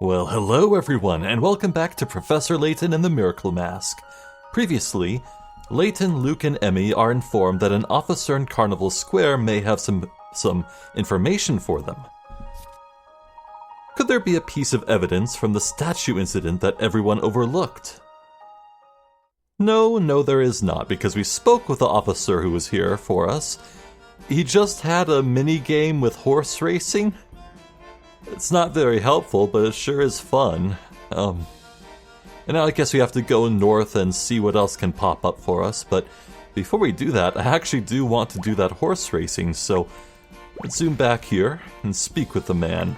Well, hello everyone, and welcome back to Professor Layton and the Miracle Mask. Previously, Layton, Luke, and Emmy are informed that an officer in Carnival Square may have some information for them. Could there be a piece of evidence from the statue incident that everyone overlooked? No, there is not, because we spoke with the officer who was here for us. He just had a mini-game with horse racing. It's not very helpful, but it sure is fun. And now I guess we have to go north and see what else can pop up for us, but before we do that, I actually do want to do that horse racing, so let's zoom back here and speak with the man.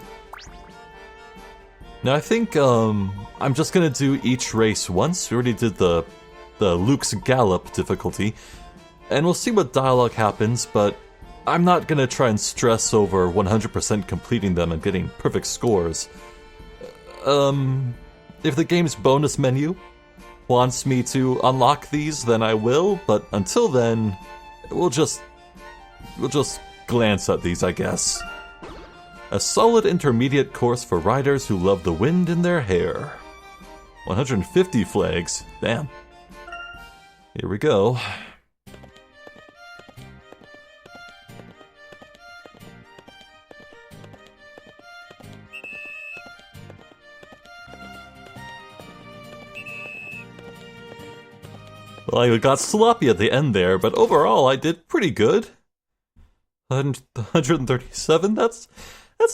Now I think, I'm just gonna do each race once. We already did the Luke's Gallop difficulty, and we'll see what dialogue happens, but I'm not gonna try and stress over 100% completing them and getting perfect scores. If the game's bonus menu wants me to unlock these, then I will, but until then, we'll just glance at these, I guess. A solid intermediate course for riders who love the wind in their hair. 150 flags, damn. Here we go. Well, I got sloppy at the end there, but overall I did pretty good. 137? That's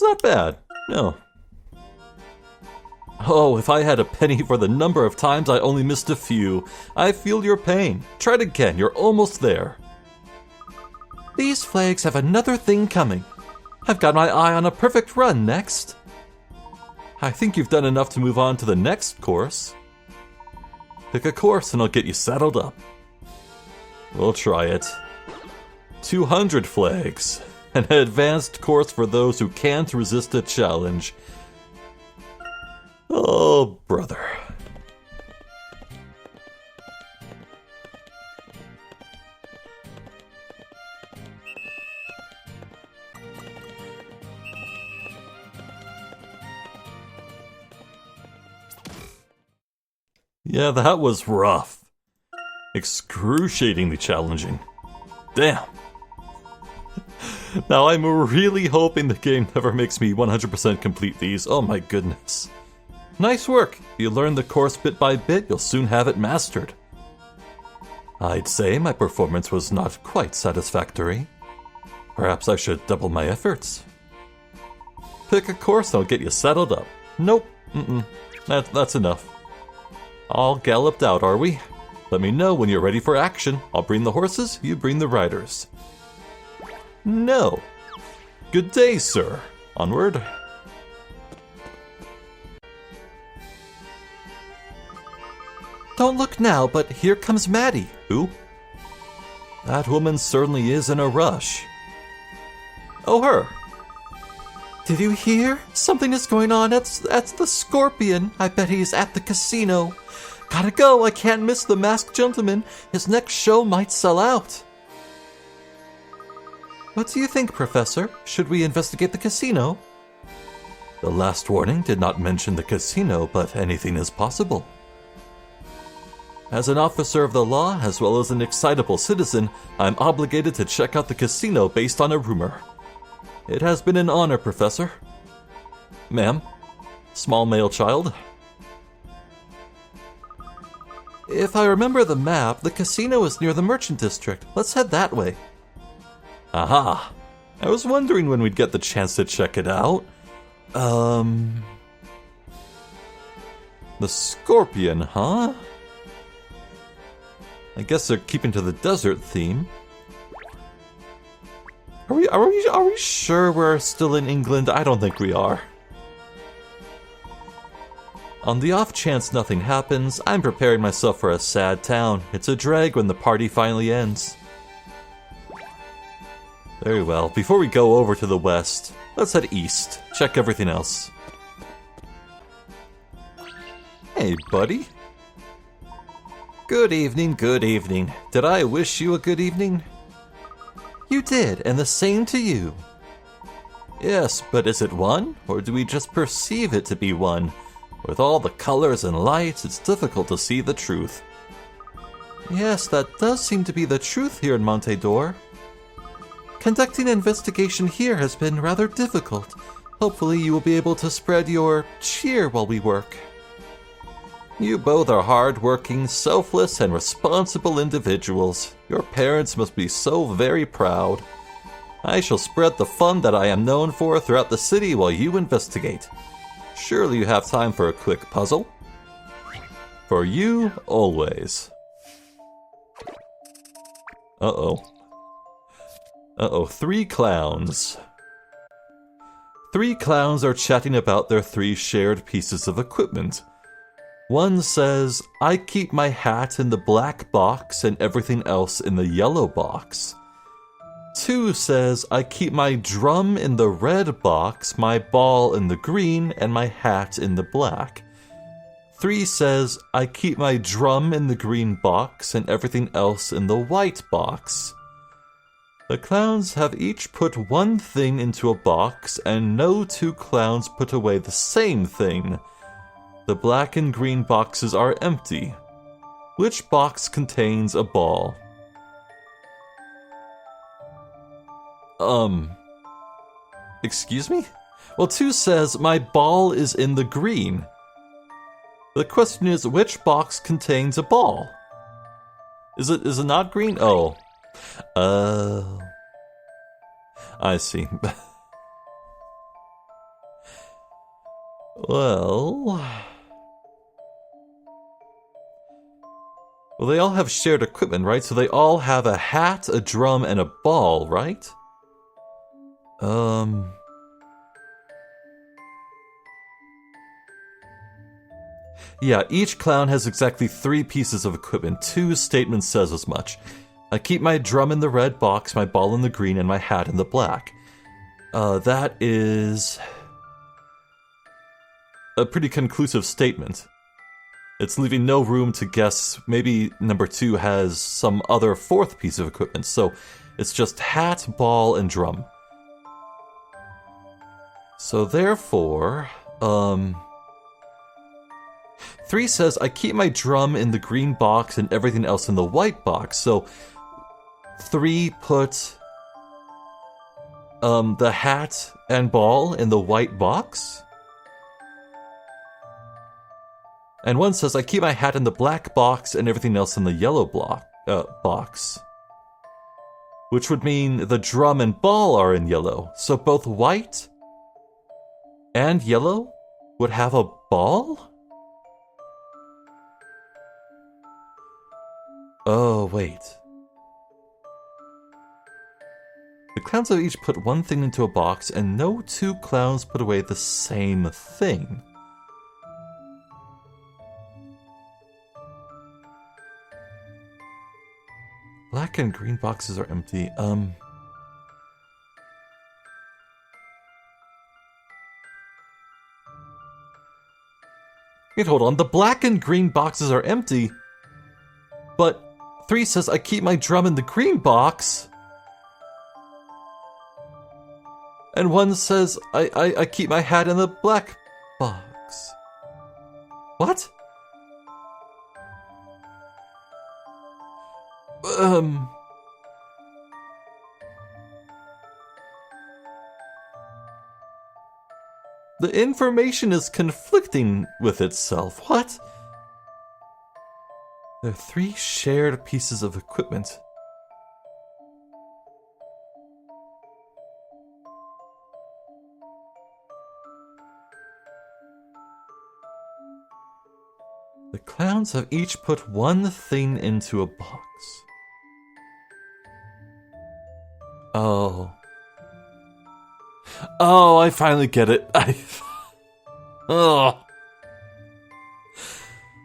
not bad. No. Oh, if I had a penny for the number of times I only missed a few. I feel your pain. Try it again, you're almost there. These flags have another thing coming. I've got my eye on a perfect run next. I think you've done enough to move on to the next course. Pick a course and I'll get you saddled up. We'll try it. 200 flags. An advanced course for those who can't resist a challenge. Oh, brother. Yeah, that was rough. Excruciatingly challenging. Damn. Now I'm really hoping the game never makes me 100% complete these. Oh my goodness. Nice work. If you learn the course bit by bit, you'll soon have it mastered. I'd say my performance was not quite satisfactory. Perhaps I should double my efforts. Pick a course and I'll get you saddled up. Nope. That's enough. All galloped out, are we? Let me know when you're ready for action. I'll bring the horses, you bring the riders. No. Good day, sir. Onward. Don't look now, but here comes Maddie. Who? That woman certainly is in a rush. Oh, her. Did you hear? Something is going on. That's the Scorpion. I bet he's at the casino. Gotta go. I can't miss the Masked Gentleman. His next show might sell out. What do you think, Professor? Should we investigate the casino? The last warning did not mention the casino, but anything is possible. As an officer of the law, as well as an excitable citizen, I'm obligated to check out the casino based on a rumor. It has been an honor, Professor. Ma'am, small male child. If I remember the map, the casino is near the Merchant District. Let's head that way. Aha! I was wondering when we'd get the chance to check it out. The Scorpion, huh? I guess they're keeping to the desert theme. Are we sure we're still in England? I don't think we are. On the off chance nothing happens, I'm preparing myself for a sad town. It's a drag when the party finally ends. Very well. Before we go over to the west, let's head east. Check everything else. Hey, buddy. Good evening, good evening. Did I wish you a good evening? You did, and the same to you. Yes, but is it one? Or do we just perceive it to be one? With all the colors and lights, it's difficult to see the truth. Yes, that does seem to be the truth here in Monte d'Or. Conducting an investigation here has been rather difficult. Hopefully you will be able to spread your cheer while we work. You both are hard-working, selfless, and responsible individuals. Your parents must be so very proud. I shall spread the fun that I am known for throughout the city while you investigate. Surely you have time for a quick puzzle? For you, always. Uh-oh. Uh-oh, 3 clowns. 3 clowns are chatting about their 3 shared pieces of equipment. One says, I keep my hat in the black box and everything else in the yellow box. 2 says, I keep my drum in the red box, my ball in the green, and my hat in the black. 3 says, I keep my drum in the green box and everything else in the white box. The clowns have each put one thing into a box, and no 2 clowns put away the same thing. The black and green boxes are empty. Which box contains a ball? Excuse me? Well, 2 says, my ball is in the green. The question is, which box contains a ball? Is it not green? Oh. I see. Well, they all have shared equipment, right? So they all have a hat, a drum, and a ball, right? Yeah, each clown has exactly 3 pieces of equipment. 2 statements says as much. I keep my drum in the red box, my ball in the green, and my hat in the black. That is a pretty conclusive statement. It's leaving no room to guess. Maybe number 2 has some other 4th piece of equipment. So it's just hat, ball, and drum. So therefore, 3 says, I keep my drum in the green box and everything else in the white box. So 3 put the hat and ball in the white box. And 1 says, I keep my hat in the black box and everything else in the yellow box. Which would mean the drum and ball are in yellow. So both white and yellow would have a ball? Oh, wait. The clowns have each put one thing into a box, and no 2 clowns put away the same thing. Black and green boxes are empty. Wait, hold on. The black and green boxes are empty, but 3 says I keep my drum in the green box. And 1 says I keep my hat in the black box. What? The information is conflicting with itself. What? There are 3 shared pieces of equipment. The clowns have each put one thing into a box. Oh. Oh, I finally get it. Oh.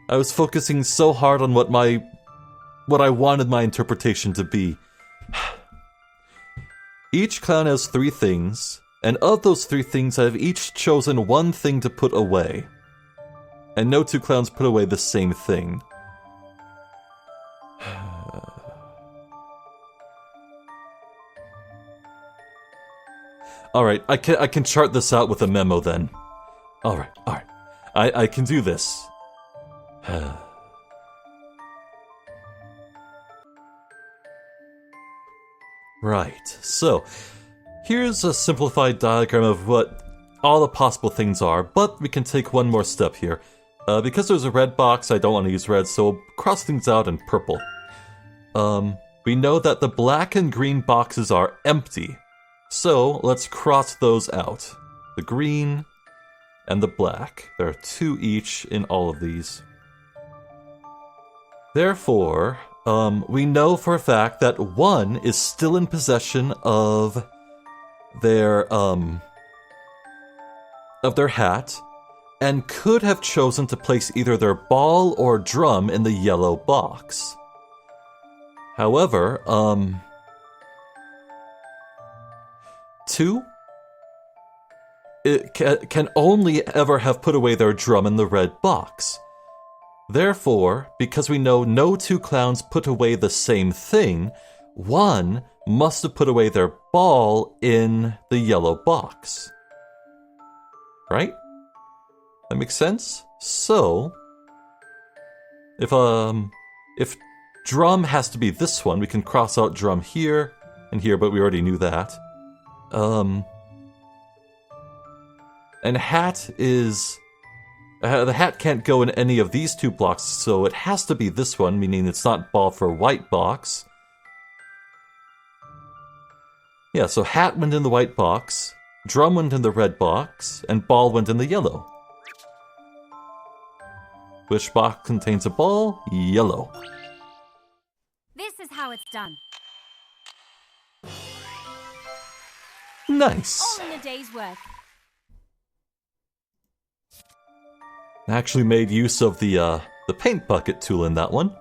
I was focusing so hard on what I wanted my interpretation to be. Each clown has 3 things, and of those 3 things I have each chosen one thing to put away. And no 2 clowns put away the same thing. Alright, I can chart this out with a memo then. Alright. I can do this. Right, so here's a simplified diagram of what all the possible things are, but we can take one more step here. Because there's a red box, I don't want to use red, so we'll cross things out in purple. We know that the black and green boxes are empty, so let's cross those out. The green and the black. There are 2 each in all of these. Therefore, we know for a fact that 1 is still in possession of their hat, and could have chosen to place either their ball or drum in the yellow box. However, 2 can only ever have put away their drum in the red box. Therefore, because we know no 2 clowns put away the same thing, 1 must have put away their ball in the yellow box. Right? That makes sense? So, if drum has to be this one, we can cross out drum here and here, but we already knew that. And hat is... the hat can't go in any of these 2 blocks, so it has to be this one, meaning it's not ball for white box. Yeah, so hat went in the white box, drum went in the red box, and ball went in the yellow. Which box contains a ball? Yellow. This is how it's done. Nice. All in a day's work. Actually made use of the paint bucket tool in that one.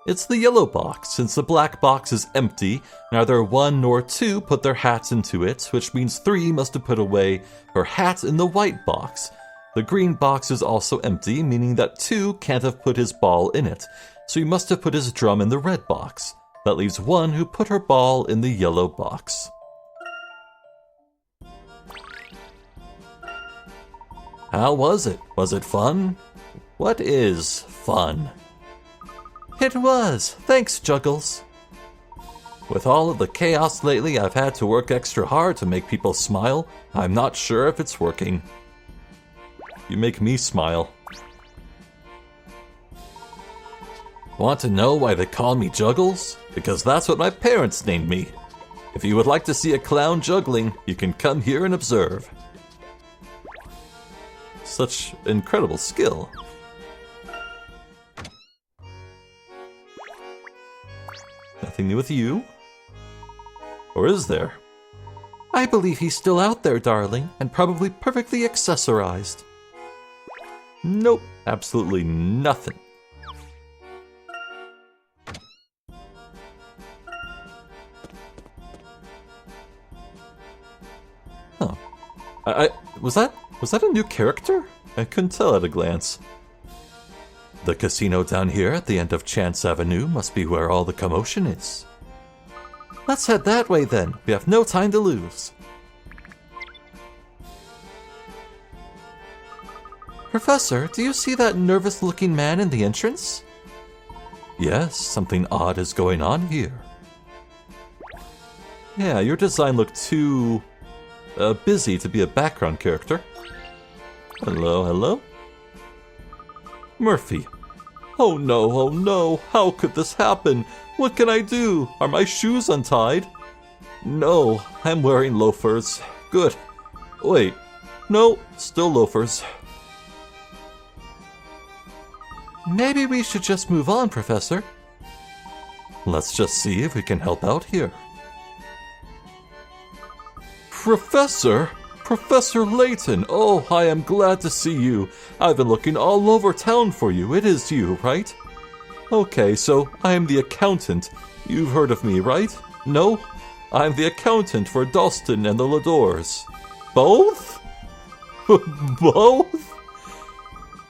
It's the yellow box, since the black box is empty. Neither 1 nor 2 put their hats into it, which means 3 must have put away her hat in the white box. The green box is also empty, meaning that 2 can't have put his ball in it, so he must have put his drum in the red box. That leaves 1 who put her ball in the yellow box. How was it? Was it fun? What is fun? It was. Thanks, Juggles. With all of the chaos lately, I've had to work extra hard to make people smile. I'm not sure if it's working. You make me smile. Want to know why they call me Juggles? Because that's what my parents named me. If you would like to see a clown juggling, you can come here and observe. Such incredible skill. Nothing new with you? Or is there? I believe he's still out there, darling, and probably perfectly accessorized. Nope, absolutely nothing. Huh. Was that a new character? I couldn't tell at a glance. The casino down here at the end of Chance Avenue must be where all the commotion is. Let's head that way then. We have no time to lose. Professor, do you see that nervous-looking man in the entrance? Yes, something odd is going on here. Yeah, your design looked too... busy to be a background character. Hello, hello? Murphy. Oh no, how could this happen? What can I do? Are my shoes untied? No, I'm wearing loafers. Good. Wait, no, still loafers. Maybe we should just move on, Professor. Let's just see if we can help out here. Professor? Professor Layton! Oh, I am glad to see you. I've been looking all over town for you. It is you, right? Okay, so I am the accountant. You've heard of me, right? No? I'm the accountant for Dalston and the Ladors. Both? Both?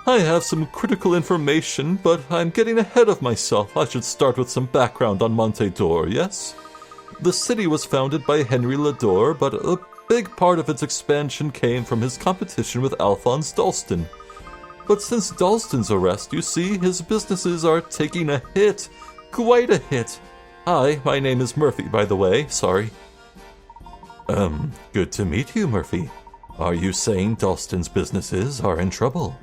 I have some critical information, but I'm getting ahead of myself. I should start with some background on Monte d'Or, yes? The city was founded by Henry Lador, but Big part of its expansion came from his competition with Alphonse Dalston. But since Dalston's arrest, you see, his businesses are taking a hit. Quite a hit. Hi, my name is Murphy, by the way. Sorry. Good to meet you, Murphy. Are you saying Dalston's businesses are in trouble?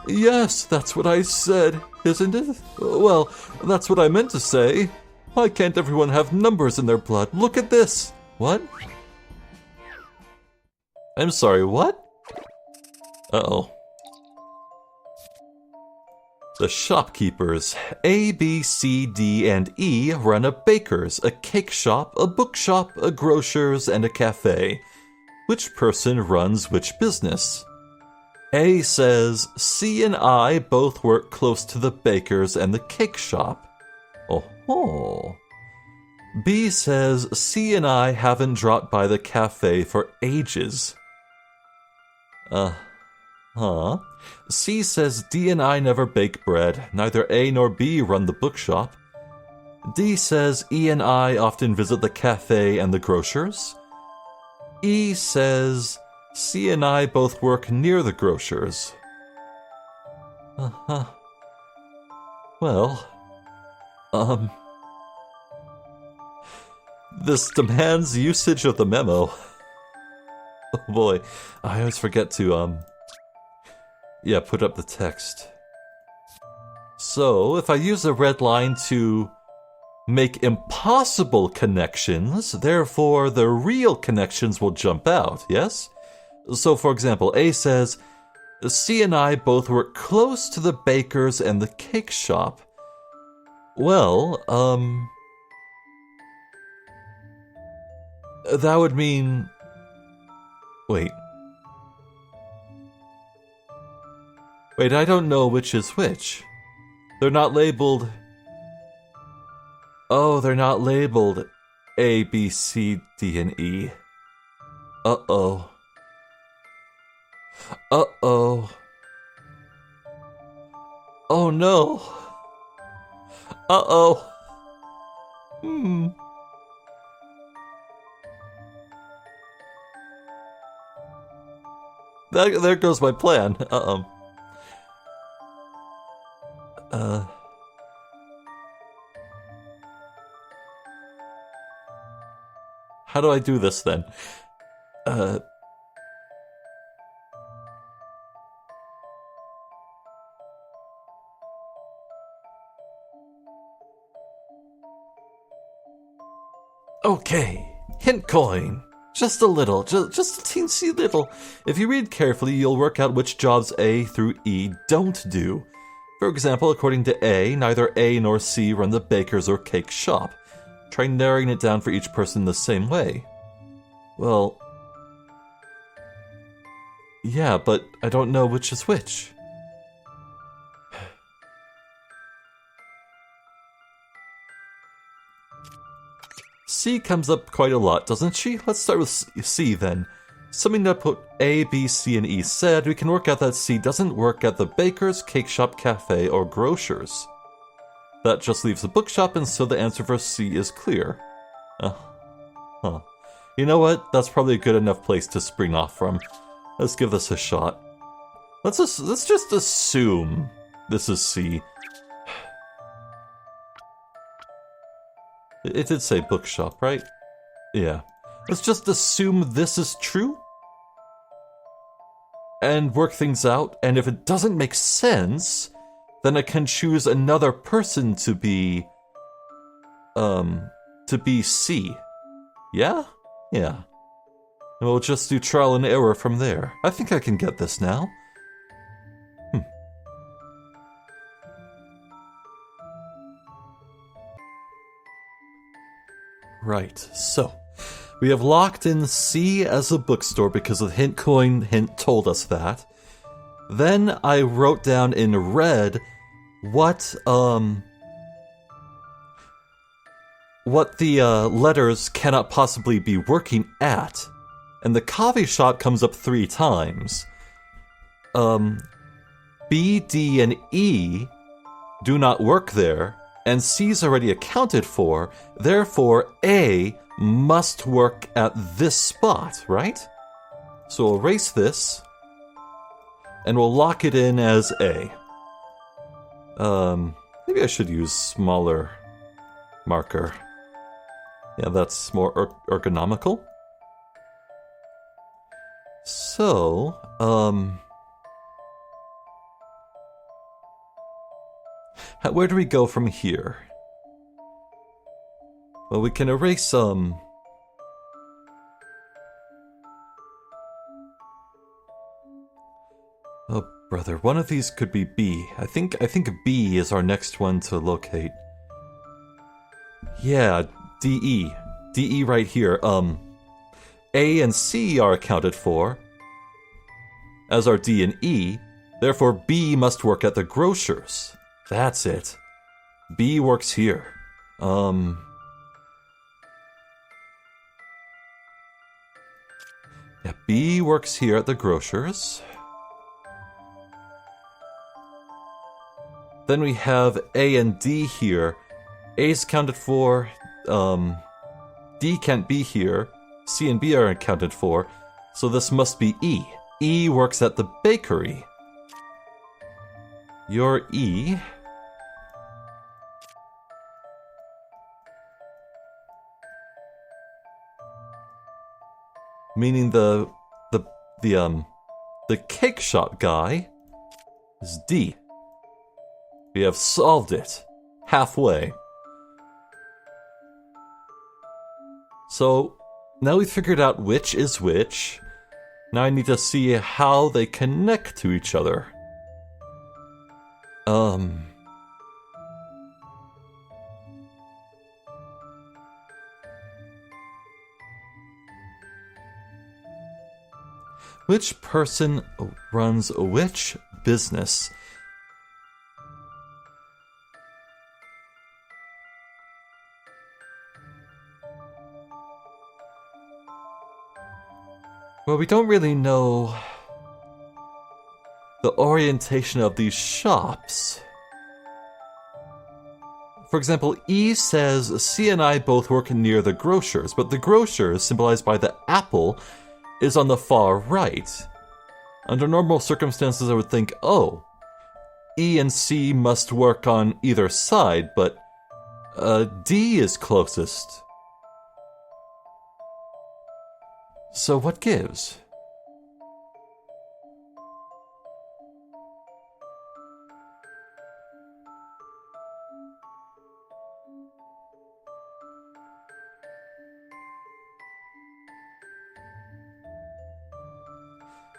Yes, that's what I said, isn't it? Well, that's what I meant to say. Why can't everyone have numbers in their blood? Look at this. What? I'm sorry, what? Uh-oh. The shopkeepers, A, B, C, D, and E, run a baker's, a cake shop, a bookshop, a grocer's, and a cafe. Which person runs which business? A says, C and I both work close to the baker's and the cake shop. Oh. B says, C and I haven't dropped by the cafe for ages. C says D and I never bake bread. Neither A nor B run the bookshop. D says E and I often visit the cafe and the grocer's. E says C and I both work near the grocer's. Well, this demands usage of the memo. Oh boy, I always forget to, put up the text. So, if I use a red line to make impossible connections, therefore the real connections will jump out, yes? So, for example, A says, C and I both work close to the baker's and the cake shop. Well, that would mean... Wait, I don't know which is which. They're not labeled... Oh, they're not labeled A, B, C, D, and E. Uh-oh. Oh no. Uh-oh. There goes my plan. How do I do this then? Okay, hint coin. Just a little, just a teensy little. If you read carefully, you'll work out which jobs A through E don't do. For example, according to A, neither A nor C run the baker's or cake shop. Try narrowing it down for each person the same way. Well... yeah, but I don't know which is which. C comes up quite a lot, doesn't she? Let's start with C then. Summing up what A, B, C, and E said, we can work out that C doesn't work at the baker's, cake shop, cafe, or grocer's. That just leaves the bookshop, and so the answer for C is clear. You know what? That's probably a good enough place to spring off from. Let's give this a shot. Let's just assume this is C. It did say bookshop, right? Yeah. Let's just assume this is true. And work things out, and if it doesn't make sense, then I can choose another person to be C. Yeah? Yeah. And we'll just do trial and error from there. I think I can get this now. Right, so we have locked in C as a bookstore because the hint coin hint told us that. Then I wrote down in red what the letters cannot possibly be working at. And the coffee shop comes up 3 times. B, D, and E do not work there, and C's already accounted for, therefore A must work at this spot, right? So we'll erase this, and we'll lock it in as A. Maybe I should use smaller marker. Yeah, that's more ergonomical. So, where do we go from here? Well, we can erase, Oh, brother, one of these could be B. I think B is our next one to locate. Yeah, DE. DE right here. A and C are accounted for, as are D and E. Therefore, B must work at the grocer's. That's it. B works here. Yeah, B works here at the grocer's. Then we have A and D here. A's accounted for. D can't be here. C and B are accounted for. So this must be E. E works at the bakery. You're E. Meaning the cake shop guy is D. We have solved it. Halfway. So, now we've figured out which is which. Now I need to see how they connect to each other. Which person runs which business? Well, we don't really know the orientation of these shops. For example, E says C and I both work near the grocer's, but the grocer's, symbolized by the apple, is on the far right. Under normal circumstances, I would think, oh, E and C must work on either side, but D is closest. So what gives?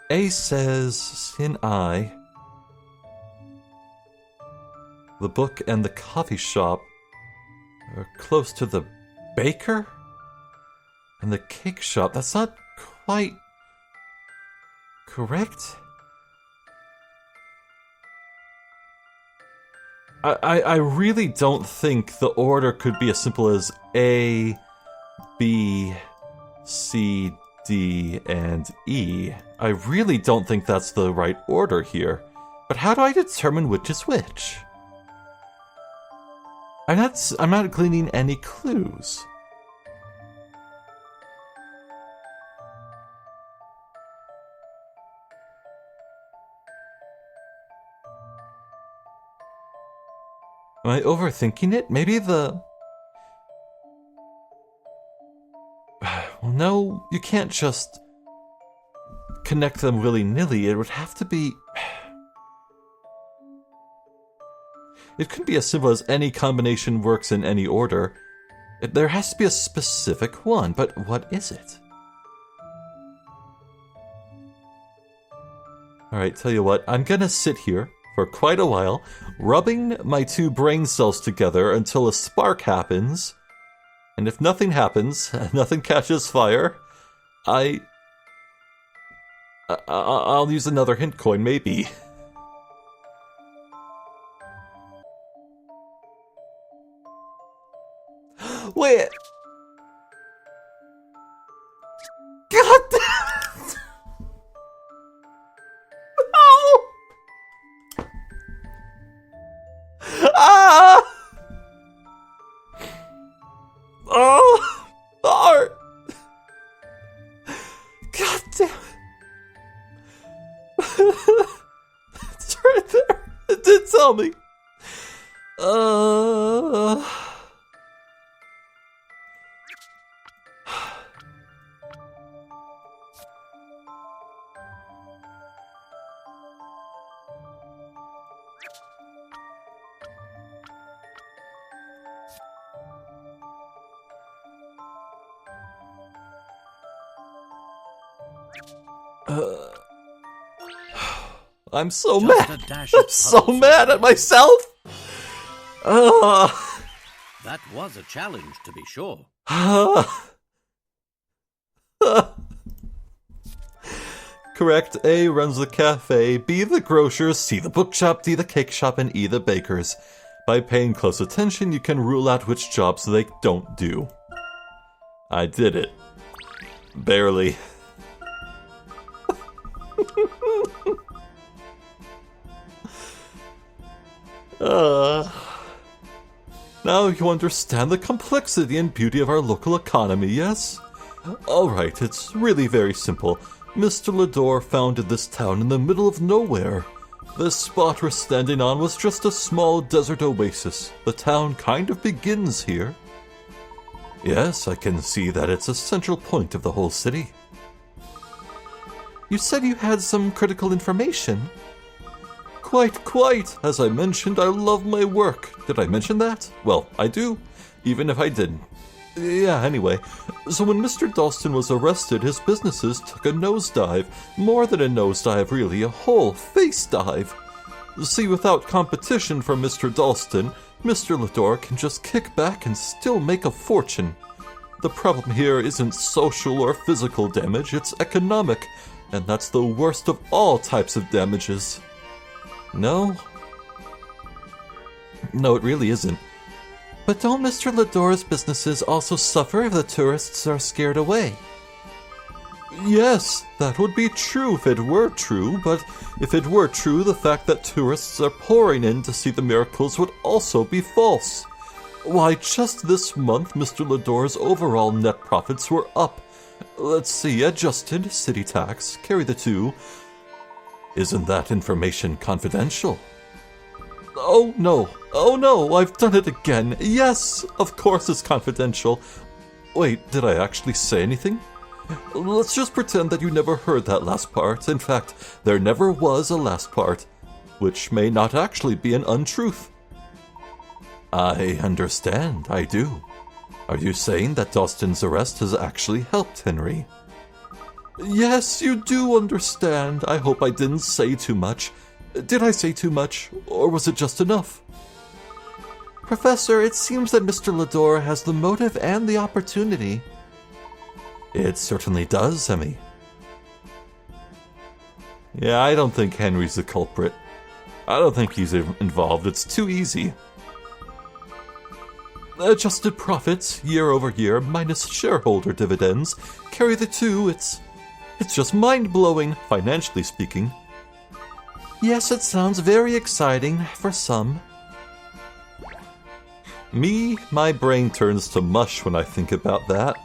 A says, Sin I, the book and the coffee shop are close to the baker? And the cake shop, that's not quite correct? I really don't think the order could be as simple as A, B, C, D, and E. I really don't think that's the right order here. But how do I determine which is which? I'm not gleaning any clues. Am I overthinking it? Maybe the... Well, no, you can't just connect them willy-nilly. It would have to be... It couldn't be as simple as any combination works in any order. There has to be a specific one, but what is it? Alright, tell you what, I'm gonna sit here for quite a while, rubbing my two brain cells together until a spark happens. And if nothing happens, nothing catches fire, I'll use another hint coin, maybe. Wait! God damn it! No! Ah! Oh! All tell me. Uh... I'm so mad. I'm so mad at myself. That was a challenge, to be sure. Correct. A runs the cafe, B the grocers, C the bookshop, D the cake shop, and E the bakers. By paying close attention, you can rule out which jobs they don't do. I did it. Barely. Now you understand the complexity and beauty of our local economy, yes? Alright, it's really very simple. Mr. Lador founded this town in the middle of nowhere. This spot we're standing on was just a small desert oasis. The town kind of begins here. Yes, I can see that it's a central point of the whole city. You said you had some critical information. Quite. As I mentioned, I love my work. Did I mention that? Well, I do, even if I didn't. Yeah, anyway. So when Mr. Dalston was arrested, his businesses took a nosedive. More than a nosedive, really, a whole face dive. See, without competition from Mr. Dalston, Mr. Lador can just kick back and still make a fortune. The problem here isn't social or physical damage, it's economic, and that's the worst of all types of damages. No, it really isn't. But don't Mr. Lador's businesses also suffer if the tourists are scared away? Yes, that would be true if it were true, but if it were true, the fact that tourists are pouring in to see the miracles would also be false. Why, just this month, Mr. Lador's overall net profits were up. Let's see, adjusted, city tax, carry the two. Isn't that information confidential? Oh no, I've done it again. Yes, of course it's confidential. Wait, did I actually say anything? Let's just pretend that you never heard that last part. In fact, there never was a last part, which may not actually be an untruth. I understand, I do. Are you saying that Dalston's arrest has actually helped Henry? Yes, you do understand. I hope I didn't say too much. Did I say too much, or was it just enough? Professor, it seems that Mr. Lador has the motive and the opportunity. It certainly does, Emmy. Yeah, I don't think Henry's the culprit. I don't think he's involved. It's too easy. Adjusted profits, year over year, minus shareholder dividends. Carry the two, it's just mind-blowing, financially speaking. Yes, it sounds very exciting, for some. My brain turns to mush when I think about that.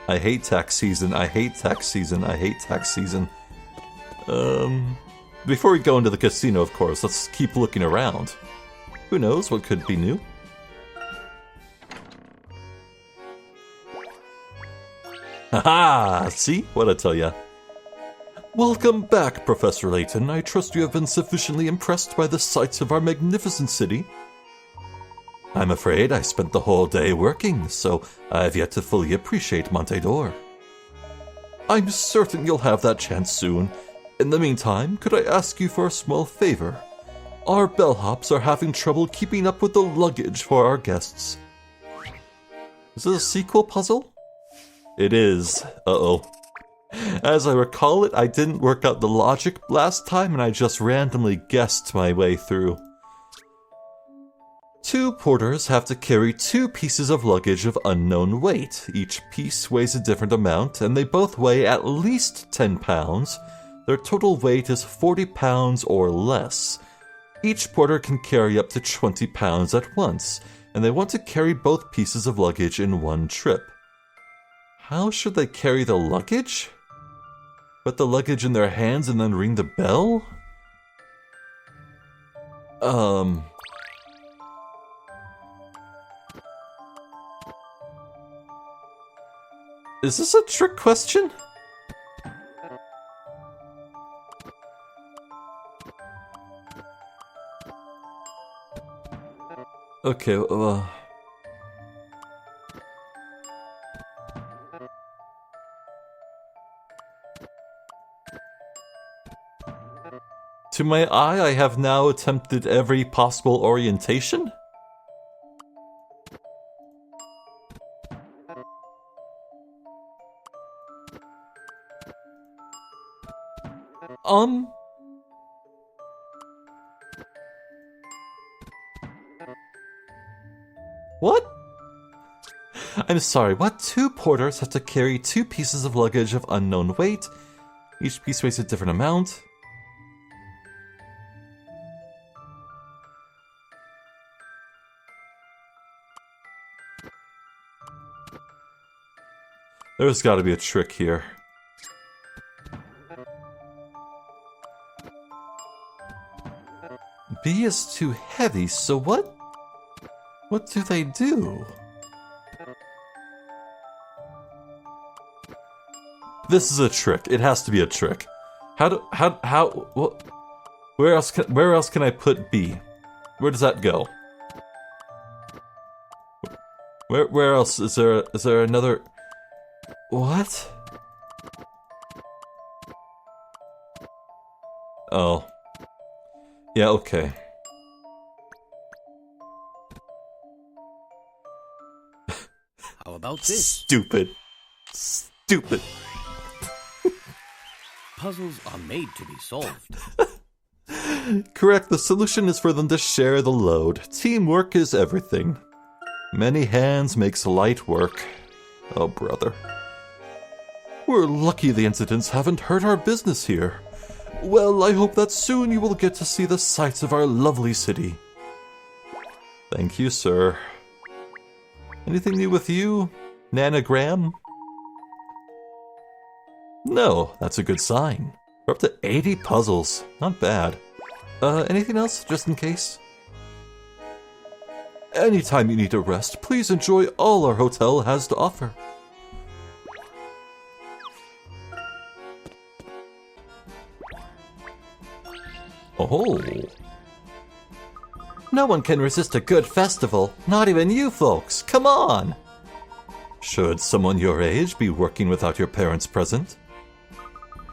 I hate tax season. Before we go into the casino, of course, let's keep looking around. Who knows what could be new? Haha! See? What'd I tell ya? Welcome back, Professor Layton. I trust you have been sufficiently impressed by the sights of our magnificent city. I'm afraid I spent the whole day working, so I've yet to fully appreciate Monte d'Or. I'm certain you'll have that chance soon. In the meantime, could I ask you for a small favor? Our bellhops are having trouble keeping up with the luggage for our guests. Is this a sequel puzzle? It is. Uh-oh. As I recall it, I didn't work out the logic last time and I just randomly guessed my way through. 2 porters have to carry 2 pieces of luggage of unknown weight. Each piece weighs a different amount and they both weigh at least 10 pounds. Their total weight is 40 pounds or less. Each porter can carry up to 20 pounds at once, and they want to carry both pieces of luggage in one trip. How should they carry the luggage? Put the luggage in their hands and then ring the bell? Is this a trick question? Okay, to my eye, I have now attempted every possible orientation? What? I'm sorry, what? 2 porters have to carry 2 pieces of luggage of unknown weight. Each piece weighs a different amount. There's gotta be a trick here. B is too heavy, so what? What do they do? This is a trick. It has to be a trick. Where else can I put B? Where does that go? Where else is there another? What? Oh. Yeah, okay. How about this? Stupid. Stupid. Puzzles are made to be solved. Correct, the solution is for them to share the load. Teamwork is everything. Many hands makes light work. Oh, brother. We're lucky the incidents haven't hurt our business here. Well, I hope that soon you will get to see the sights of our lovely city. Thank you, sir. Anything new with you, Nanogram? No, that's a good sign. We're up to 80 puzzles. Not bad. Anything else, just in case? Anytime you need a rest, please enjoy all our hotel has to offer. Oh. No one can resist a good festival. Not even you folks. Come on. Should someone your age be working without your parents present?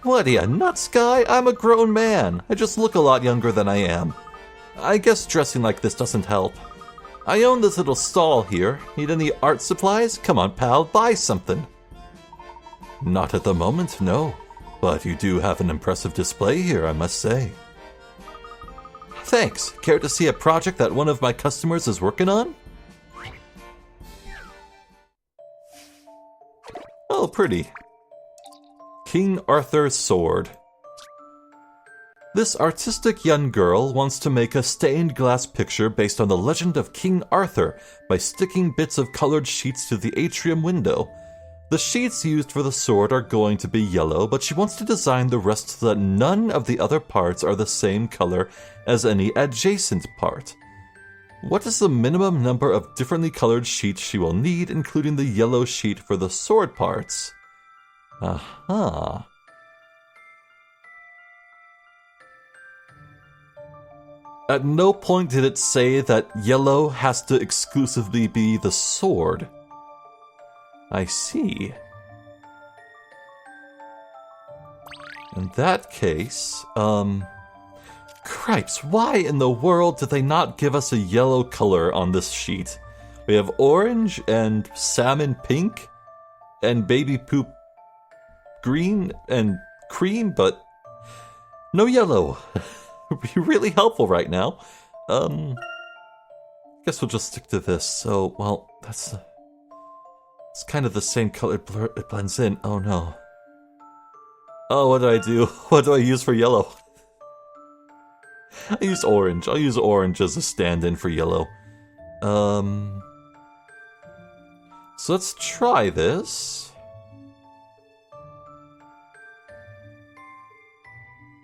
What are you, nuts, guy? I'm a grown man. I just look a lot younger than I am. I guess dressing like this doesn't help. I own this little stall here. Need any art supplies? Come on, pal, buy something. Not at the moment, no. But you do have an impressive display here, I must say. Thanks. Care to see a project that one of my customers is working on? Oh, pretty. King Arthur's Sword. This artistic young girl wants to make a stained glass picture based on the legend of King Arthur by sticking bits of colored sheets to the atrium window. The sheets used for the sword are going to be yellow, but she wants to design the rest so that none of the other parts are the same color as any adjacent part. What is the minimum number of differently colored sheets she will need, including the yellow sheet for the sword parts? Aha. At no point did it say that yellow has to exclusively be the sword. I see. In that case, cripes, why in the world did they not give us a yellow color on this sheet? We have orange and salmon pink and baby poop green and cream, but no yellow. Would be really helpful right now. Guess we'll just stick to this. So, well, it's kind of the same color. It blends in. Oh no. Oh, what do I do? What do I use for yellow? I use orange. I'll use orange as a stand-in for yellow. So let's try this.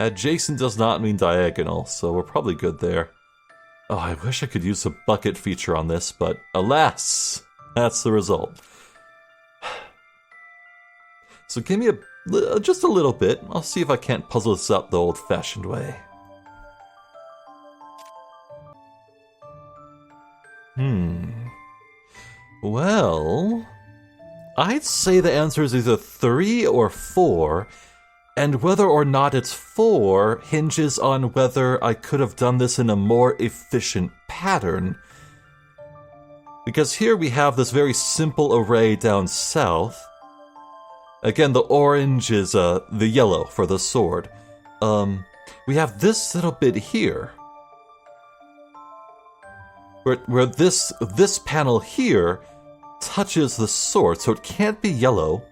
Adjacent does not mean diagonal, so we're probably good there. Oh, I wish I could use a bucket feature on this, but alas, that's the result. So give me just a little bit. I'll see if I can't puzzle this up the old-fashioned way. Well, I'd say the answer is either 3 or 4, and whether or not it's 4 hinges on whether I could have done this in a more efficient pattern. Because here we have this very simple array down south. Again, the orange is the yellow for the sword. We have this little bit here. Where this panel here touches the sword, so it can't be yellow.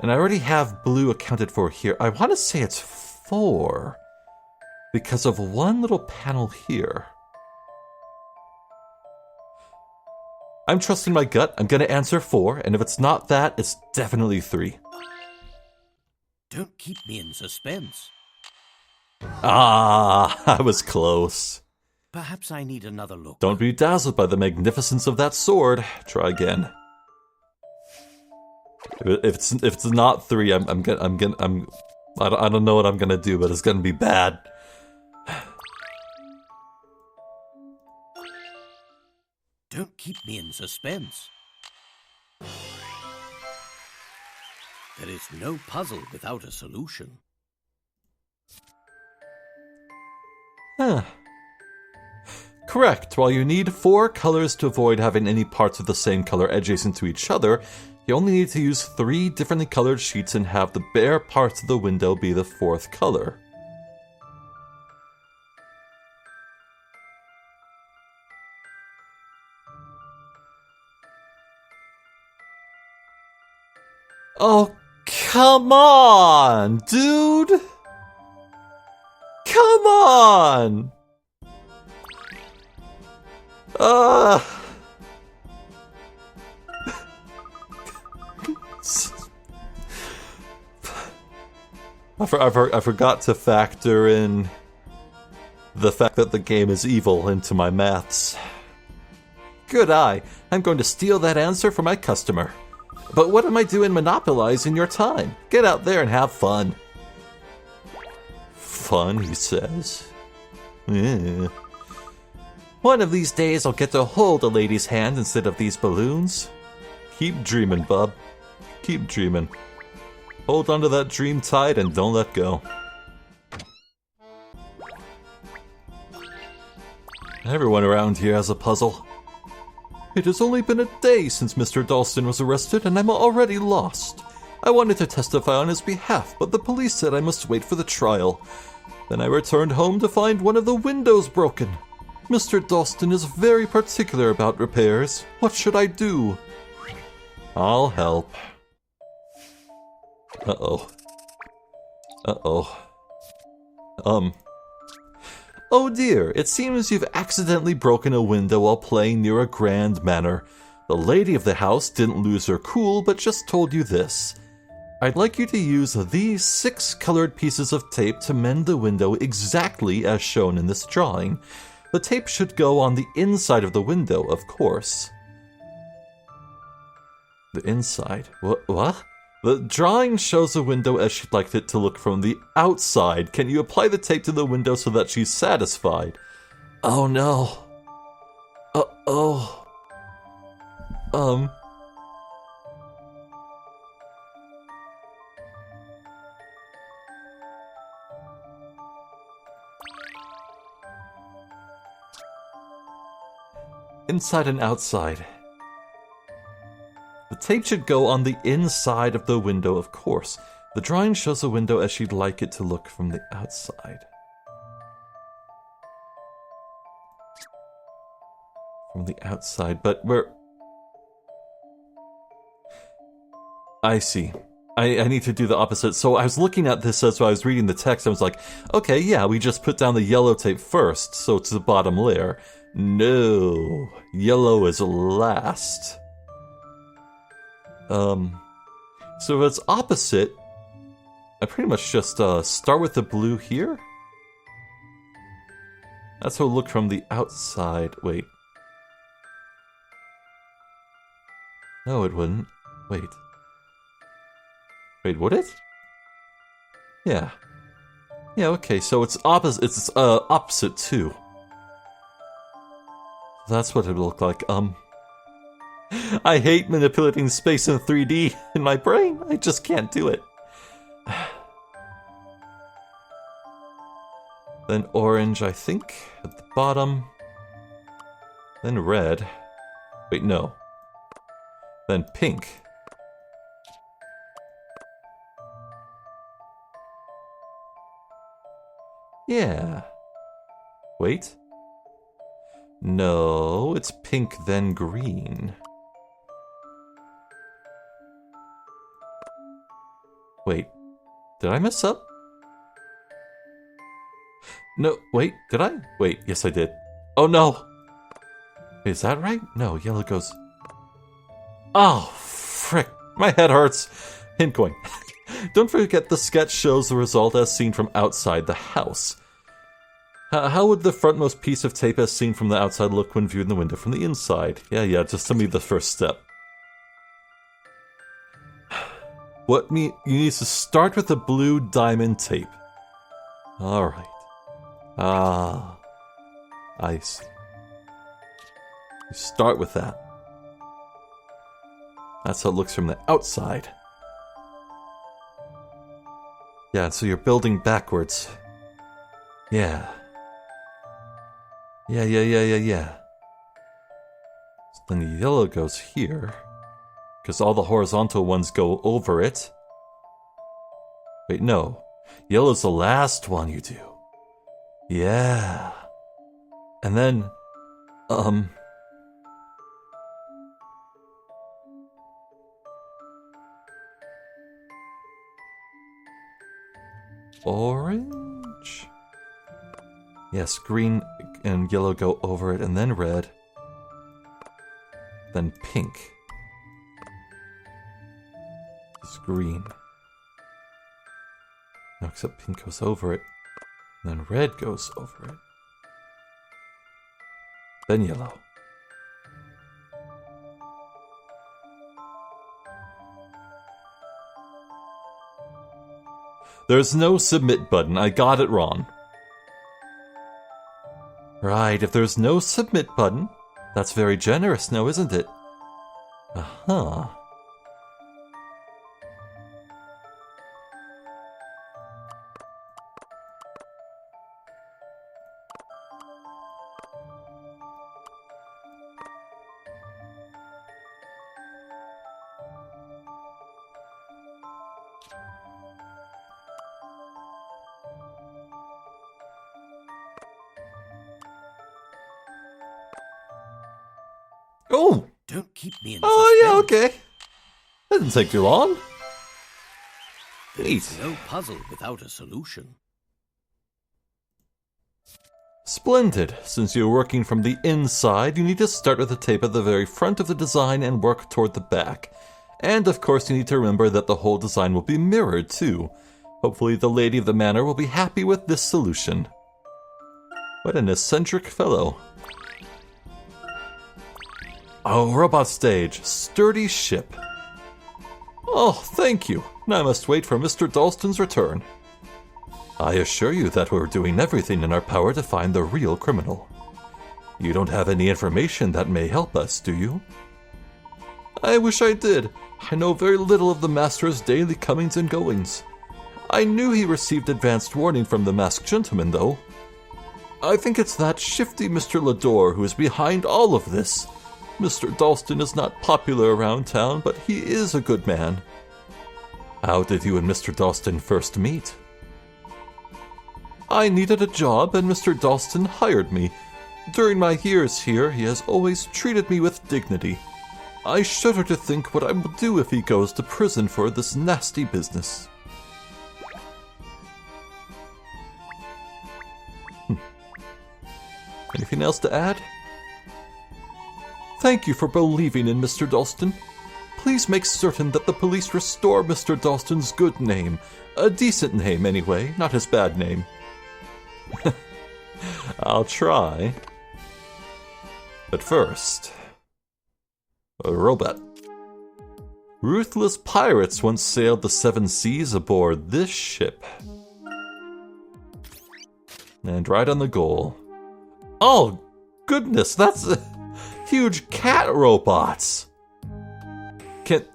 And I already have blue accounted for here. I want to say it's 4 because of one little panel here. I'm trusting my gut. I'm going to answer 4, and if it's not that, it's definitely 3. Don't keep me in suspense. Ah, I was close. Perhaps I need another look. Don't be dazzled by the magnificence of that sword. Try again. If it's not 3, I don't know what I'm gonna do, but it's gonna be bad. Don't keep me in suspense. There is no puzzle without a solution. Huh. Correct. While you need 4 colors to avoid having any parts of the same color adjacent to each other, you only need to use 3 differently colored sheets and have the bare parts of the window be the 4th color. Oh, come on, dude! Come on! I forgot to factor in the fact that the game is evil into my maths. Good eye. I'm going to steal that answer from my customer. But what am I doing monopolizing your time? Get out there and have fun. Fun, he says. Yeah. One of these days I'll get to hold a lady's hand instead of these balloons. Keep dreaming, bub. Keep dreaming. Hold on to that dream tight and don't let go. Everyone around here has a puzzle. It has only been a day since Mr. Dalston was arrested and I'm already lost. I wanted to testify on his behalf, but the police said I must wait for the trial. Then I returned home to find one of the windows broken. Mr. Dalston is very particular about repairs. What should I do? I'll help. Uh-oh. Oh dear, it seems you've accidentally broken a window while playing near a grand manor. The lady of the house didn't lose her cool, but just told you this. I'd like you to use these 6 colored pieces of tape to mend the window exactly as shown in this drawing. The tape should go on the inside of the window, of course. The inside? What? The drawing shows the window as she'd like it to look from the outside. Can you apply the tape to the window so that she's satisfied? Oh no. Uh-oh. Inside and outside. The tape should go on the inside of the window, of course. The drawing shows the window as she'd like it to look from the outside. From the outside, but where... I see. I need to do the opposite. So I was looking at this as I was reading the text. I was like, okay, yeah, we just put down the yellow tape first, so it's the bottom layer. No, yellow is last. So if it's opposite, I pretty much just start with the blue here. That's how it looked from the outside. Wait. No, it wouldn't. Wait. Wait, would it? Yeah. Yeah, okay, so it's opposite. It's opposite too. That's what it would look like. I hate manipulating space in 3D in my brain. I just can't do it. Then orange, I think, at the bottom. Then red. Wait, no. Then pink. Yeah. Wait. No, it's pink, then green. Wait. Did I mess up? No, wait, did I? Wait, yes I did. Oh no! Is that right? No, yellow goes... Oh, frick. My head hurts. Hint going. Don't forget the sketch shows the result as seen from outside the house. How would the frontmost piece of tape as seen from the outside look when viewed in the window from the inside? Yeah, just tell me the first step. You need to start with the blue diamond tape. Alright. Ah. I see. You start with that. That's how it looks from the outside. Yeah, so you're building backwards. Yeah. Yeah. So then the yellow goes here. Because all the horizontal ones go over it. Wait, no. Yellow's the last one you do. Yeah. And then, orange? Yes, green and yellow go over it, and then red. Then pink. It's green. No, except pink goes over it. And then red goes over it. Then yellow. There's no submit button. I got it wrong. Right, if there's no submit button, that's very generous now, isn't it? Uh-huh. Oh! Don't keep me in Oh, yeah, suspense. okay. That didn't take too long. There's no puzzle without a solution. Splendid. Since you're working from the inside, you need to start with the tape at the very front of the design and work toward the back. And of course you need to remember that the whole design will be mirrored too. Hopefully the lady of the manor will be happy with this solution. What an eccentric fellow. Oh, robot stage. Sturdy ship. Oh, thank you. Now I must wait for Mr. Dalston's return. I assure you that we're doing everything in our power to find the real criminal. You don't have any information that may help us, do you? I wish I did. I know very little of the Master's daily comings and goings. I knew he received advanced warning from the masked gentleman, though. I think it's that shifty Mr. Lador who is behind all of this. Mr. Dalston is not popular around town, but he is a good man. How did you and Mr. Dalston first meet? I needed a job, and Mr. Dalston hired me. During my years here, he has always treated me with dignity. I shudder to think what I will do if he goes to prison for this nasty business. Anything else to add? Thank you for believing in Mr. Dalston. Please make certain that the police restore Mr. Dalston's good name. A decent name, anyway, not his bad name. I'll try. But first, a robot. Ruthless pirates once sailed the seven seas aboard this ship. And right on the goal. Oh, goodness, that's huge cat robots. Can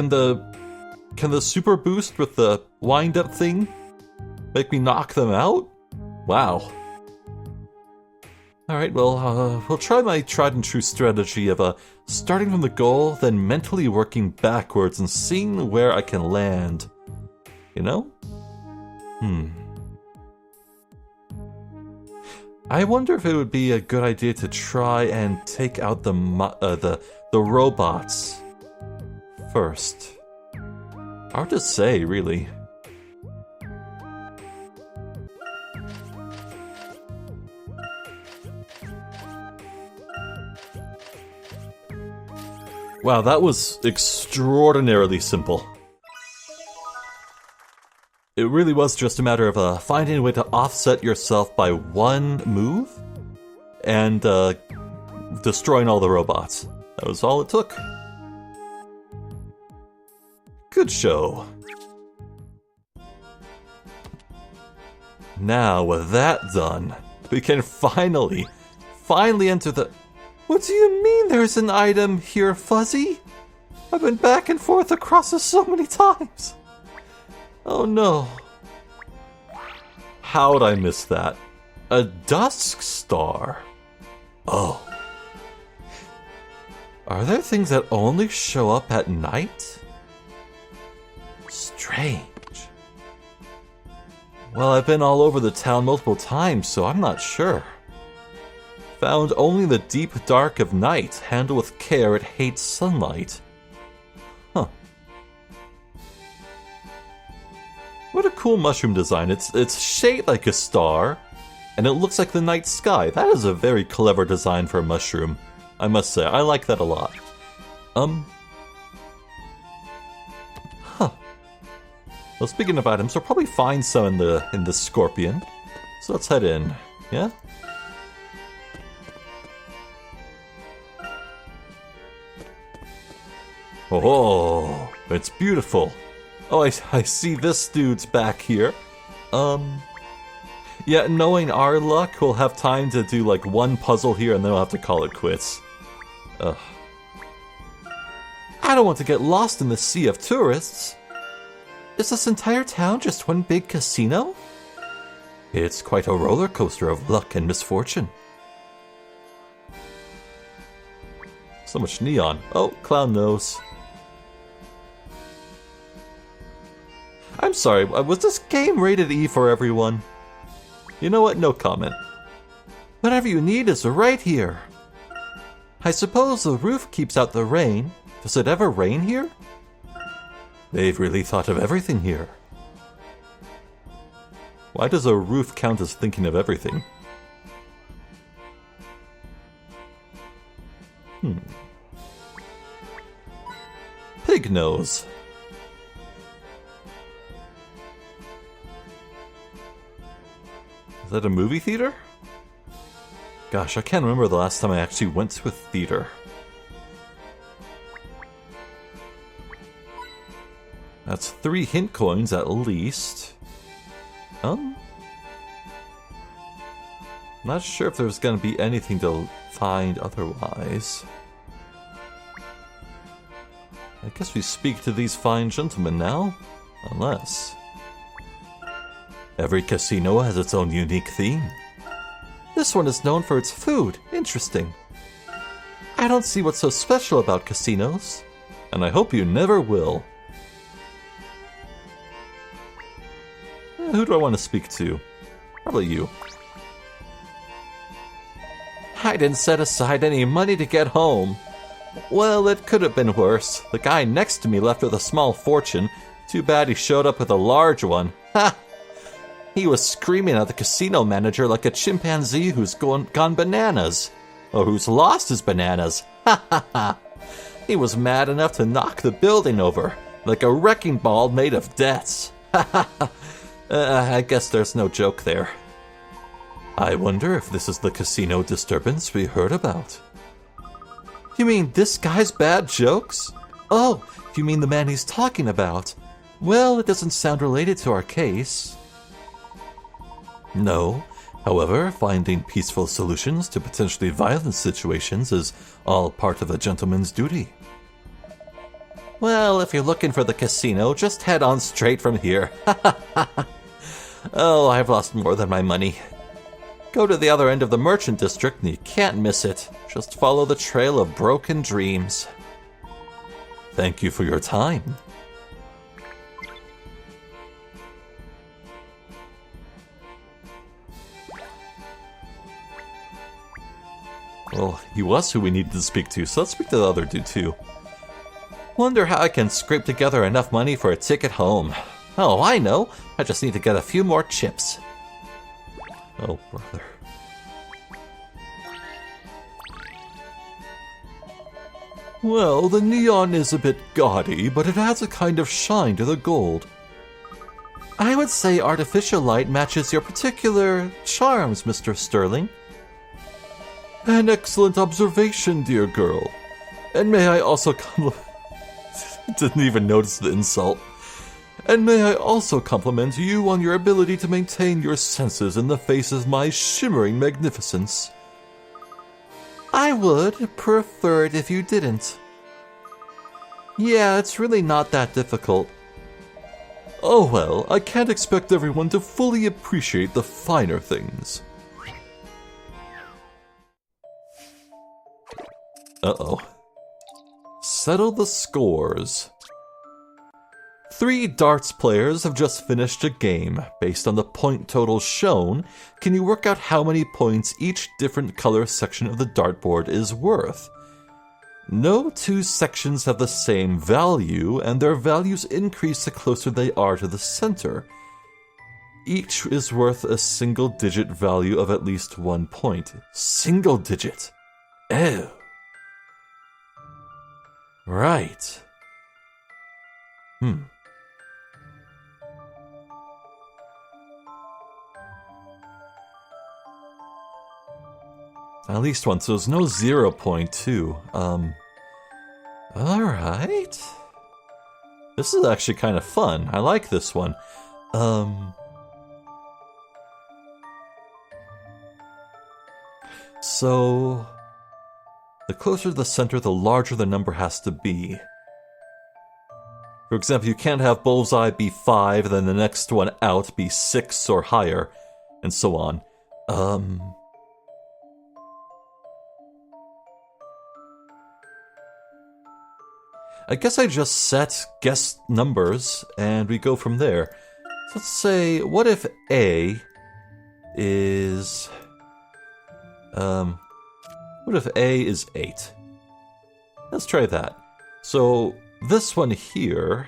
the super boost with the wind-up thing make me knock them out? Wow. Alright, well, we'll try my tried-and-true strategy of starting from the goal, then mentally working backwards and seeing where I can land. You know? I wonder if it would be a good idea to try and take out the robots first. Hard to say, really. Wow, that was extraordinarily simple. It really was just a matter of finding a way to offset yourself by one move and destroying all the robots. That was all it took. Good show. Now, with that done, we can finally enter the... What do you mean there's an item here, Fuzzy? I've been back and forth across this so many times. Oh no. How'd I miss that? A dusk star. Oh. Are there things that only show up at night? Strange. Well, I've been all over the town multiple times, so I'm not sure. Found only in the deep dark of night. Handle with care, it hates sunlight. Huh. What a cool mushroom design. It's shaped like a star, and it looks like the night sky. That is a very clever design for a mushroom, I must say. I like that a lot. Huh. Well, speaking of items, we'll probably find some in the scorpion. So let's head in, yeah? Oh, it's beautiful. Oh, I see this dude's back here. Yeah, knowing our luck, we'll have time to do like one puzzle here and then we'll have to call it quits. Ugh. I don't want to get lost in the sea of tourists. Is this entire town just one big casino? It's quite a roller coaster of luck and misfortune. So much neon. Oh, clown nose. I'm sorry, was this game rated E for everyone? You know what? No comment. Whatever you need is right here. I suppose the roof keeps out the rain. Does it ever rain here? They've really thought of everything here. Why does a roof count as thinking of everything? Pig nose. Is that a movie theater? Gosh, I can't remember the last time I actually went to a theater. That's 3 hint coins at least. Not sure if there's gonna be anything to find otherwise. I guess we speak to these fine gentlemen now. Unless... Every casino has its own unique theme. This one is known for its food. Interesting. I don't see what's so special about casinos. And I hope you never will. Who do I want to speak to? Probably you. I didn't set aside any money to get home. Well, it could have been worse. The guy next to me left with a small fortune. Too bad he showed up with a large one. Ha! He was screaming at the casino manager like a chimpanzee who's gone bananas. Or who's lost his bananas. Ha ha ha! He was mad enough to knock the building over, like a wrecking ball made of debts. Ha ha ha! I guess there's no joke there. I wonder if this is the casino disturbance we heard about. You mean this guy's bad jokes? Oh, you mean the man he's talking about? Well, it doesn't sound related to our case. No. However, finding peaceful solutions to potentially violent situations is all part of a gentleman's duty. Well, if you're looking for the casino, just head on straight from here. Oh, I've lost more than my money. Go to the other end of the merchant district and you can't miss it. Just follow the trail of broken dreams. Thank you for your time. Well, he was who we needed to speak to, so let's speak to the other dude too. Wonder how I can scrape together enough money for a ticket home. Oh, I know. I just need to get a few more chips. Oh, brother. Well, the neon is a bit gaudy, but it adds a kind of shine to the gold. I would say artificial light matches your particular charms, Mr. Sterling. An excellent observation, dear girl. And may I also didn't even notice the insult. And may I also compliment you on your ability to maintain your senses in the face of my shimmering magnificence. I would prefer it if you didn't. Yeah, it's really not that difficult. Oh well, I can't expect everyone to fully appreciate the finer things. Uh-oh. Settle the scores. 3 darts players have just finished a game. Based on the point total shown, can you work out how many points each different color section of the dartboard is worth? No 2 sections have the same value, and their values increase the closer they are to the center. Each is worth a single-digit value of at least 1 point. Single digit? Ew. Right. At least one, so there's no 0.2. Alright. This is actually kind of fun. I like this one. So the closer to the center, the larger the number has to be. For example, you can't have bullseye be 5, then the next one out be 6 or higher, and so on. I guess I just set guess numbers, and we go from there. So let's say, what if A is... what if A is 8? Let's try that. So, this one here...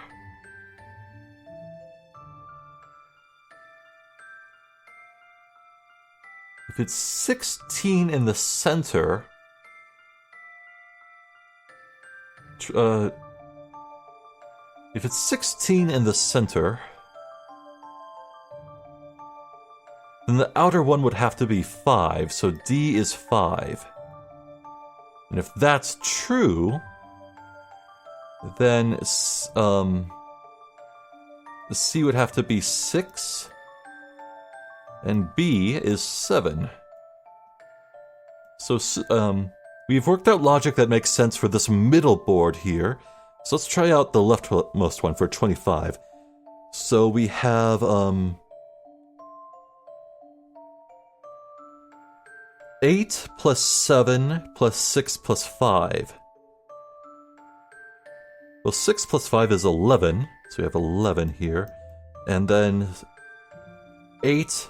if it's 16 in the center... if it's 16 in the center, then the outer one would have to be 5, so D is 5. And if that's true, then the C would have to be 6, and B is 7. So we've worked out logic that makes sense for this middle board here. So let's try out the leftmost one for 25. So we have 8 plus 7 plus 6 plus 5. Well, 6 plus 5 is 11, so we have 11 here. And then 8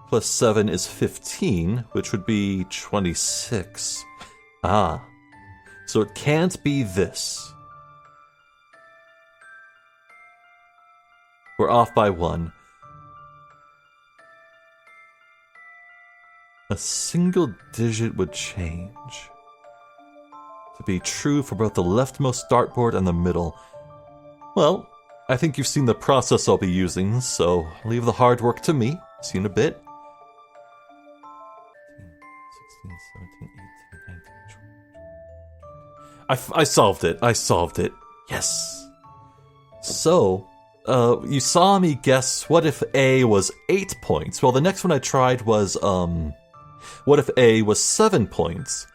plus 7 is 15, which would be 26. Ah, so it can't be this. We're off by 1. A single digit would change to be true for both the leftmost dartboard and the middle. Well, I think you've seen the process I'll be using, so leave the hard work to me. See you in a bit. I solved it. I solved it. Yes. So, you saw me guess what if A was 8 points. Well, the next one I tried was, what if A was 7 points?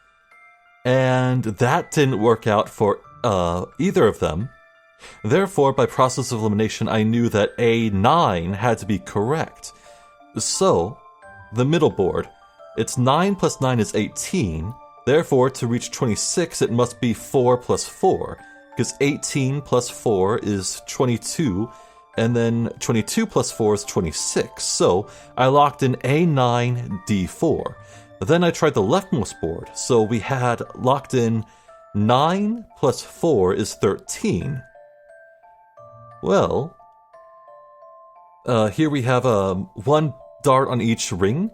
And that didn't work out for, either of them. Therefore, by process of elimination, I knew that A9 had to be correct. So, the middle board. It's 9 plus 9 is 18. Therefore, to reach 26, it must be 4 plus 4. Because 18 plus 4 is 22, and then 22 plus 4 is 26. So, I locked in A9, D4. Then I tried the leftmost board. So we had locked in 9 plus 4 is 13. Well, here we have one dart on each ring.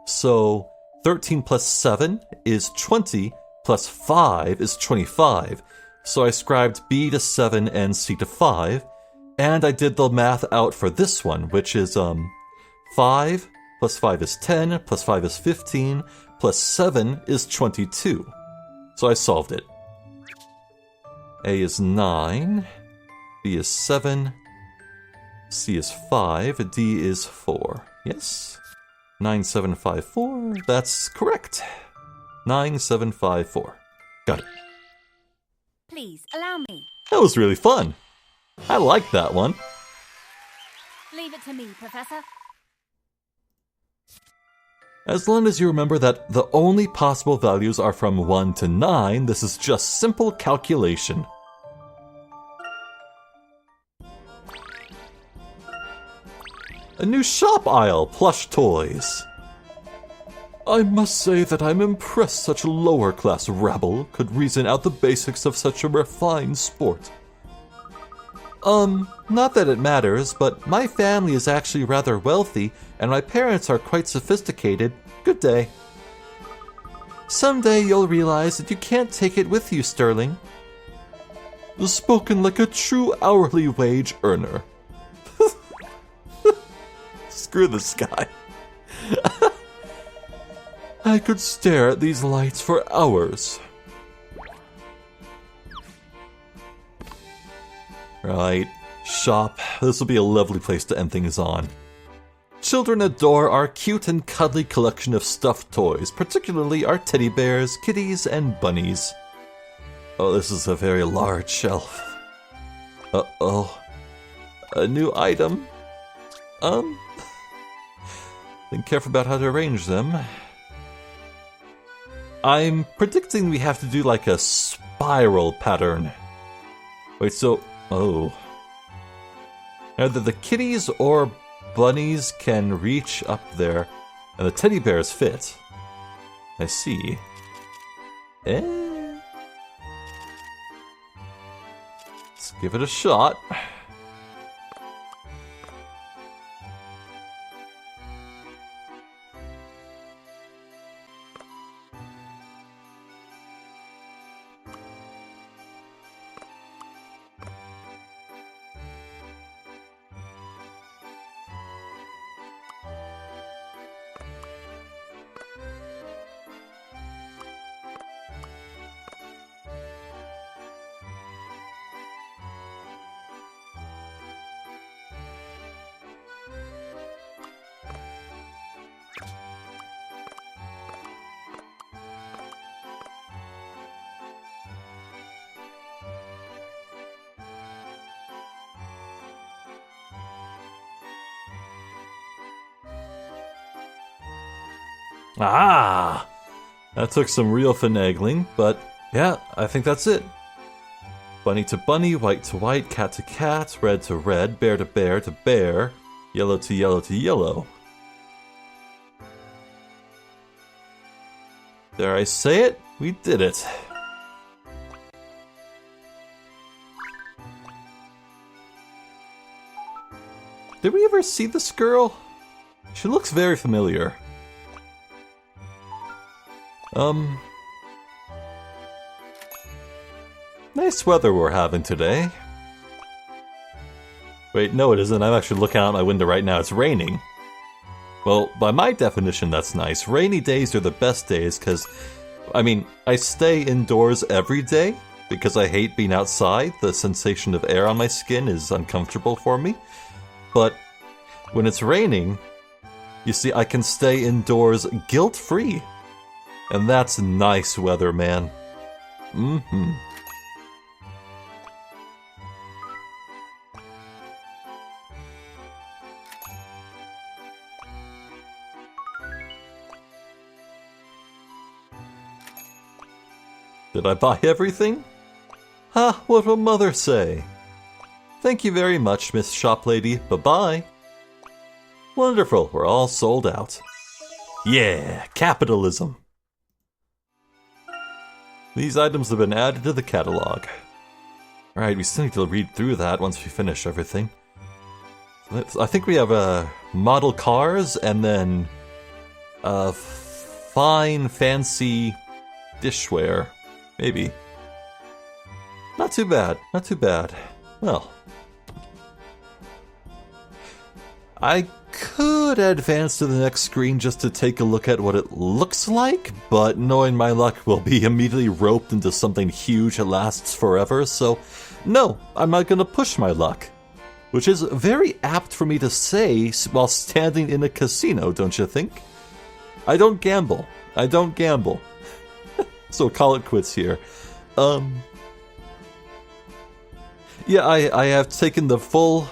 So 13 plus 7 is 20, plus 5 is 25. So I scribed B to 7 and C to 5, and I did the math out for this one, which is 5 plus 5 is 10, plus 5 is 15, plus 7 is 22. So I solved it. A is 9, B is 7, C is 5, D is 4. Yes? 9754, that's correct. 9754. Got it. Please, allow me. That was really fun. I like that one. Leave it to me, Professor. As long as you remember that the only possible values are from 1 to 9, this is just simple calculation. A new shop aisle, plush toys. I must say that I'm impressed such a lower-class rabble could reason out the basics of such a refined sport. Not that it matters, but my family is actually rather wealthy, and my parents are quite sophisticated. Good day. Someday you'll realize that you can't take it with you, Sterling. Spoken like a true hourly wage earner. Screw this guy. I could stare at these lights for hours. Right, shop. This will be a lovely place to end things on. Children adore our cute and cuddly collection of stuffed toys, particularly our teddy bears, kitties, and bunnies. Oh, this is a very large shelf. Uh-oh. A new item. Think careful about how to arrange them. I'm predicting we have to do like a spiral pattern. Wait, so... Oh. Either the kitties or bunnies can reach up there, and the teddy bears fit. I see. Let's give it a shot. Ah! That took some real finagling, but yeah, I think that's it. Bunny to bunny, white to white, cat to cat, red to red, bear to bear to bear, yellow to yellow to yellow. Dare I say it? We did it. Did we ever see this girl? She looks very familiar. Nice weather we're having today. Wait, no it isn't. I'm actually looking out my window right now. It's raining. Well, by my definition, that's nice. Rainy days are the best days because, I mean, I stay indoors every day, because I hate being outside. The sensation of air on my skin is uncomfortable for me. But when it's raining, you see, I can stay indoors guilt-free. And that's nice weather, man. Mm-hmm. Did I buy everything? Ha, what will Mother say? Thank you very much, Miss Shop Lady. Bye-bye. Wonderful, we're all sold out. Yeah, capitalism. These items have been added to the catalog. Alright, we still need to read through that once we finish everything. I think we have model cars and then fine, fancy dishware. Maybe. Not too bad, not too bad. Well, I could advance to the next screen just to take a look at what it looks like, but knowing my luck, we'll be immediately roped into something huge that lasts forever, so no, I'm not gonna push my luck. Which is very apt for me to say while standing in a casino, don't you think? I don't gamble. I don't gamble. So call it quits here. Yeah, I have taken the full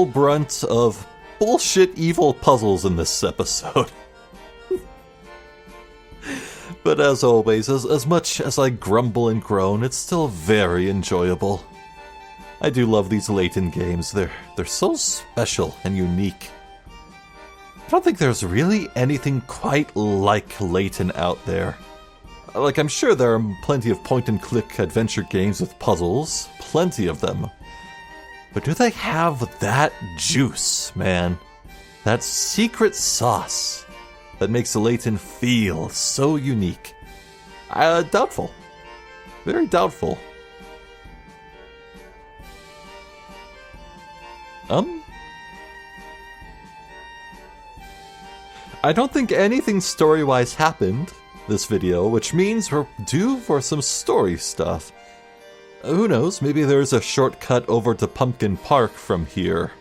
brunt of bullshit evil puzzles in this episode. But as always, as much as I grumble and groan, it's still very enjoyable. I do love these Layton games. They're so special and unique. I don't think there's really anything quite like Layton out there. Like, I'm sure there are plenty of point-and-click adventure games with puzzles. Plenty of them. But do they have that juice, man? That secret sauce that makes Layton feel so unique? Doubtful. Very doubtful. I don't think anything story-wise happened this video, which means we're due for some story stuff. Who knows, maybe there's a shortcut over to Pumpkin Park from here.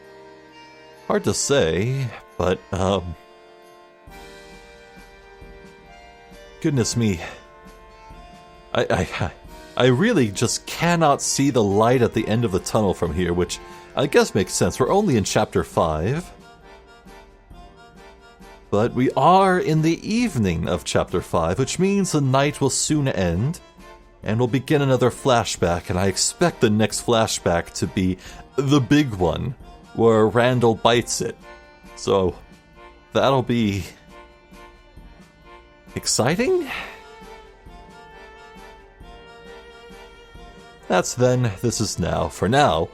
Hard to say, but, goodness me. I really just cannot see the light at the end of the tunnel from here, which I guess makes sense. We're only in Chapter 5. But we are in the evening of Chapter 5, which means the night will soon end, and we'll begin another flashback, and I expect the next flashback to be the big one, where Randall bites it. So, that'll be exciting? That's then, this is now. For now,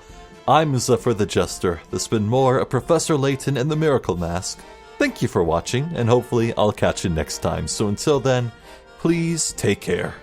I'm Zephyr the Jester. This has been more of Professor Layton and the Miracle Mask. Thank you for watching, and hopefully I'll catch you next time. So until then, please take care.